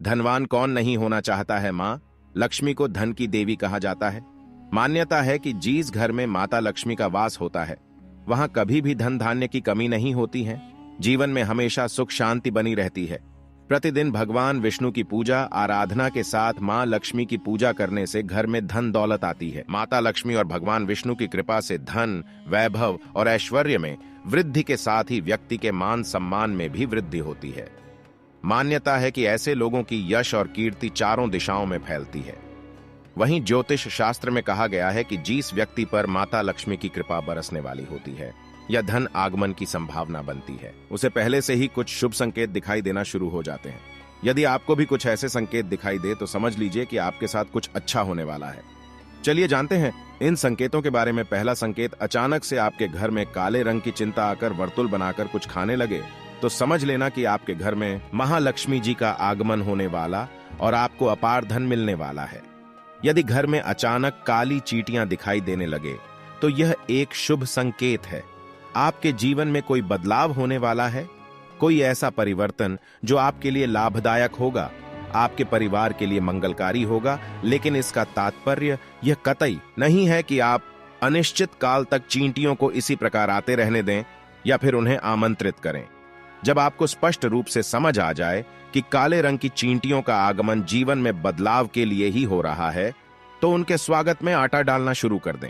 धनवान कौन नहीं होना चाहता है। माँ लक्ष्मी को धन की देवी कहा जाता है। मान्यता है कि जिस घर में माता लक्ष्मी का वास होता है वहां कभी भी धन धान्य की कमी नहीं होती है। जीवन में हमेशा सुख शांति बनी रहती है। प्रतिदिन भगवान विष्णु की पूजा आराधना के साथ माँ लक्ष्मी की पूजा करने से घर में धन दौलत आती है। माता लक्ष्मी और भगवान विष्णु की कृपा से धन, वैभव और ऐश्वर्य में वृद्धि के साथ ही व्यक्ति के मान सम्मान में भी वृद्धि होती है। मान्यता है कि ऐसे लोगों की यश और कीर्ति चारों दिशाओं में फैलती है। वहीं ज्योतिष शास्त्र में कहा गया है कि जिस व्यक्ति पर माता लक्ष्मी की कृपा बरसने वाली होती है या धन आगमन की संभावना बनती है, उसे पहले से ही कुछ शुभ संकेत दिखाई देना शुरू हो जाते हैं। यदि आपको भी कुछ ऐसे संकेत दिखाई दे तो समझ लीजिए कि आपके साथ कुछ अच्छा होने वाला है। चलिए जानते हैं इन संकेतों के बारे में। पहला संकेत, अचानक से आपके घर में काले रंग की चिंता आकर वर्तुल बनाकर कुछ खाने लगे तो समझ लेना कि आपके घर में महालक्ष्मी जी का आगमन होने वाला और आपको अपार धन मिलने वाला है। यदि घर में अचानक काली चींटियां दिखाई देने लगे तो यह एक शुभ संकेत है। आपके जीवन में कोई बदलाव होने वाला है, कोई ऐसा परिवर्तन जो आपके लिए लाभदायक होगा, आपके परिवार के लिए मंगलकारी होगा। लेकिन इसका तात्पर्य यह कतई नहीं है कि आप अनिश्चित काल तक चींटियों को इसी प्रकार आते रहने दें या फिर उन्हें आमंत्रित करें। जब आपको स्पष्ट रूप से समझ आ जाए कि काले रंग की चींटियों का आगमन जीवन में बदलाव के लिए ही हो रहा है, तो उनके स्वागत में आटा डालना शुरू कर दें।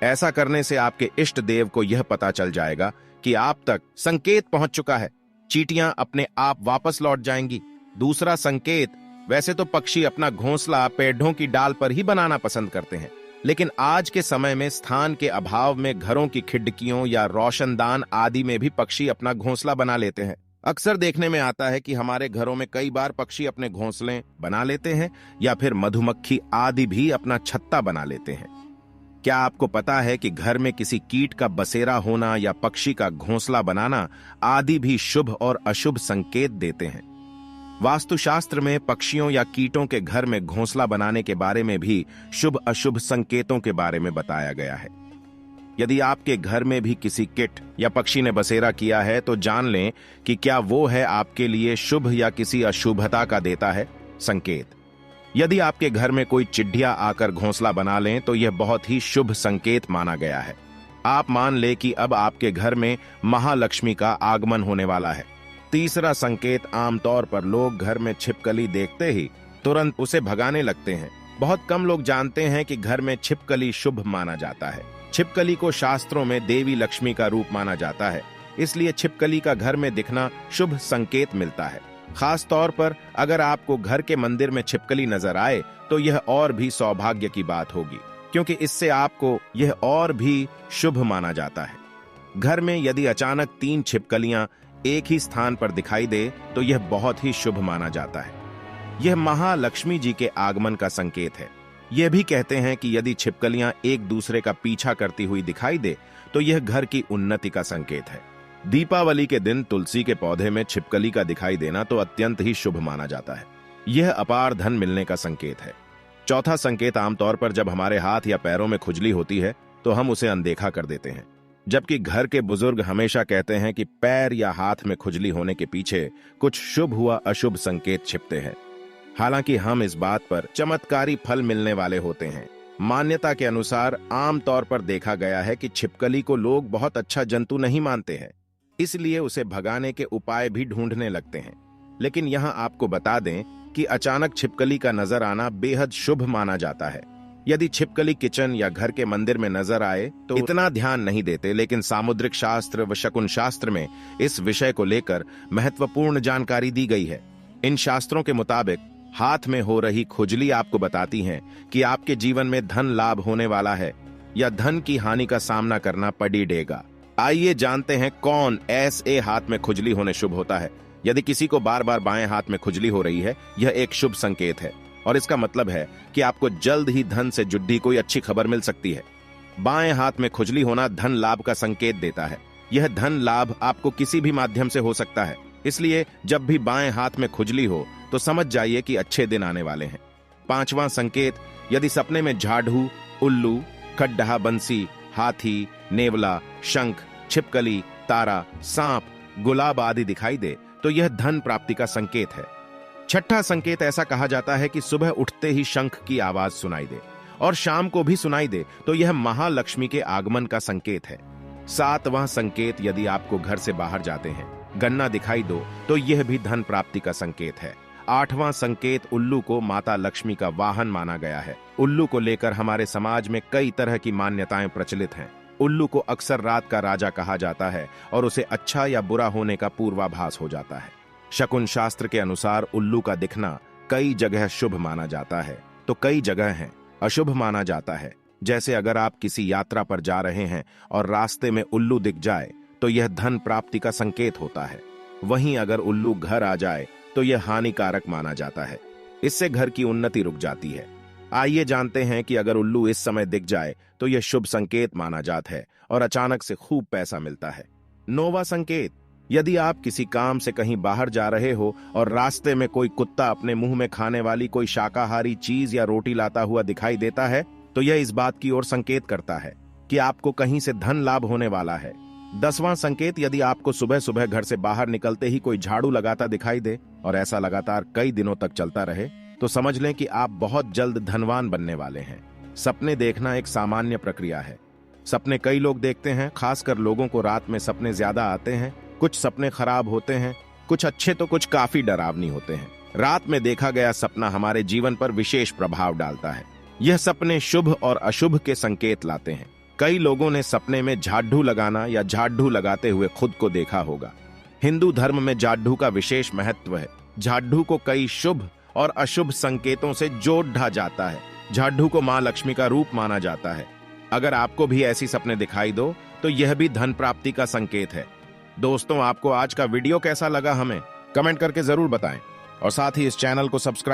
ऐसा करने से आपके इष्ट देव को यह पता चल जाएगा कि आप तक संकेत पहुंच चुका है। चींटियां अपने आप वापस लौट जाएंगी। दूसरा संकेत, वैसे तो पक्षी अपना घोंसला पेड़ों की डाल पर ही बनाना पसंद करते हैं, लेकिन आज के समय में स्थान के अभाव में घरों की खिड़कियों या रोशनदान आदि में भी पक्षी अपना घोंसला बना लेते हैं। अक्सर देखने में आता है कि हमारे घरों में कई बार पक्षी अपने घोंसले बना लेते हैं या फिर मधुमक्खी आदि भी अपना छत्ता बना लेते हैं। क्या आपको पता है कि घर में किसी कीट का बसेरा होना या पक्षी का घोंसला बनाना आदि भी शुभ और अशुभ संकेत देते हैं? वास्तुशास्त्र में पक्षियों या कीटों के घर में घोंसला बनाने के बारे में भी शुभ अशुभ संकेतों के बारे में बताया गया है। यदि आपके घर में भी किसी कीट या पक्षी ने बसेरा किया है तो जान लें कि क्या वो है आपके लिए शुभ या किसी अशुभता का देता है संकेत। यदि आपके घर में कोई चिड़िया आकर घोंसला बना लें तो यह बहुत ही शुभ संकेत माना गया है। आप मान ले कि अब आपके घर में महालक्ष्मी का आगमन होने वाला है। तीसरा संकेत, आमतौर पर लोग घर में छिपकली देखते ही तुरंत उसे भगाने लगते हैं। बहुत कम लोग जानते हैं कि घर में छिपकली शुभ माना जाता है। छिपकली को शास्त्रों में देवी लक्ष्मी का रूप माना जाता है, इसलिए छिपकली का घर में दिखना शुभ संकेत मिलता है। खास तौर पर अगर आपको घर के मंदिर में छिपकली नजर आए तो यह और भी सौभाग्य की बात होगी, क्योंकि इससे आपको यह और भी शुभ माना जाता है। घर में यदि अचानक 3 छिपकलियां एक ही स्थान पर दिखाई दे तो यह बहुत ही शुभ माना जाता है। यह महालक्ष्मी जी के आगमन का संकेत है। यह भी कहते हैं कि यदि छिपकलियां एक दूसरे का पीछा करती हुई दिखाई दे तो यह घर की उन्नति का संकेत है। दीपावली के दिन तुलसी के पौधे में छिपकली का दिखाई देना तो अत्यंत ही शुभ माना जाता है। यह अपार धन मिलने का संकेत है। चौथा संकेत, आमतौर पर जब हमारे हाथ या पैरों में खुजली होती है तो हम उसे अनदेखा कर देते हैं, जबकि घर के बुजुर्ग हमेशा कहते हैं कि पैर या हाथ में खुजली होने के पीछे कुछ शुभ हुआ अशुभ संकेत छिपते हैं। हालांकि हम इस बात पर चमत्कारी फल मिलने वाले होते हैं। मान्यता के अनुसार आमतौर पर देखा गया है कि छिपकली को लोग बहुत अच्छा जंतु नहीं मानते हैं, इसलिए उसे भगाने के उपाय भी ढूंढने लगते हैं। लेकिन यहां आपको बता दें कि अचानक छिपकली का नजर आना बेहद शुभ माना जाता है। यदि छिपकली किचन या घर के मंदिर में नजर आए तो इतना ध्यान नहीं देते, लेकिन सामुद्रिक शास्त्र व शकुन शास्त्र में इस विषय को लेकर महत्वपूर्ण जानकारी दी गई है। इन शास्त्रों के मुताबिक हाथ में हो रही खुजली आपको बताती हैं कि आपके जीवन में धन लाभ होने वाला है या धन की हानि का सामना करना पड़ेगा। आइए जानते हैं कौन ऐसे हाथ में खुजली होने शुभ होता है। यदि किसी को बार बार बाएं हाथ में खुजली हो रही है, यह एक शुभ संकेत है और इसका मतलब है कि आपको जल्द ही धन से जुड़ी कोई अच्छी खबर मिल सकती है। बाएं हाथ में खुजली होना धन लाभ का संकेत देता है। यह धन लाभ आपको किसी भी माध्यम से हो सकता है, इसलिए जब भी बाएं हाथ में खुजली हो तो समझ जाइए कि अच्छे दिन आने वाले हैं। पांचवां संकेत, यदि सपने में झाड़ू, उल्लू, खड्डा, बंसी, हाथी, नेवला, शंख, छिपकली, तारा, सांप, गुलाब आदि दिखाई दे तो यह धन प्राप्ति का संकेत है। छठा संकेत ऐसा कहा जाता है कि सुबह उठते ही शंख की आवाज सुनाई दे और शाम को भी सुनाई दे तो यह महालक्ष्मी के आगमन का संकेत है। सातवां संकेत, यदि आपको घर से बाहर जाते हैं गन्ना दिखाई दो तो यह भी धन प्राप्ति का संकेत है। आठवां संकेत, उल्लू को माता लक्ष्मी का वाहन माना गया है। उल्लू को लेकर हमारे समाज में कई तरह की मान्यताएं प्रचलित हैं। उल्लू को अक्सर रात का राजा कहा जाता है और उसे अच्छा या बुरा होने का पूर्वाभास हो जाता है। शकुन शास्त्र के अनुसार उल्लू का दिखना कई जगह शुभ माना जाता है तो कई जगह है अशुभ माना जाता है। जैसे अगर आप किसी यात्रा पर जा रहे हैं और रास्ते में उल्लू दिख जाए तो यह धन प्राप्ति का संकेत होता है। वहीं अगर उल्लू घर आ जाए तो यह हानिकारक माना जाता है, इससे घर की उन्नति रुक जाती है। आइए जानते हैं कि अगर उल्लू इस समय दिख जाए तो यह शुभ संकेत माना जाता है और अचानक से खूब पैसा मिलता है। नौवां संकेत, यदि आप किसी काम से कहीं बाहर जा रहे हो और रास्ते में कोई कुत्ता अपने मुंह में खाने वाली कोई शाकाहारी चीज या रोटी लाता हुआ दिखाई देता है तो यह इस बात की ओर संकेत करता है कि आपको कहीं से धन लाभ होने वाला है। 10वां संकेत, यदि आपको सुबह सुबह घर से बाहर निकलते ही कोई झाड़ू लगाता दिखाई दे और ऐसा लगातार कई दिनों तक चलता रहे तो समझ लें कि आप बहुत जल्द धनवान बनने वाले हैं। सपने देखना एक सामान्य प्रक्रिया है। सपने कई लोग देखते हैं, खासकर लोगों को रात में सपने ज्यादा आते हैं। कुछ सपने खराब होते हैं, कुछ अच्छे तो कुछ काफी डरावनी होते हैं। रात में देखा गया सपना हमारे जीवन पर विशेष प्रभाव डालता है। यह सपने शुभ और अशुभ के संकेत लाते हैं। कई लोगों ने सपने में झाड़ू लगाना या झाड़ू लगाते हुए खुद को देखा होगा। हिंदू धर्म में झाड़ू का विशेष महत्व है। झाड़ू को कई शुभ और अशुभ संकेतों से जोड़ा जाता है। झाड़ू को मां लक्ष्मी का रूप माना जाता है। अगर आपको भी ऐसी सपने दिखाई दो तो यह भी धन प्राप्ति का संकेत है। दोस्तों, आपको आज का वीडियो कैसा लगा हमें कमेंट करके जरूर बताएं और साथ ही इस चैनल को सब्सक्राइब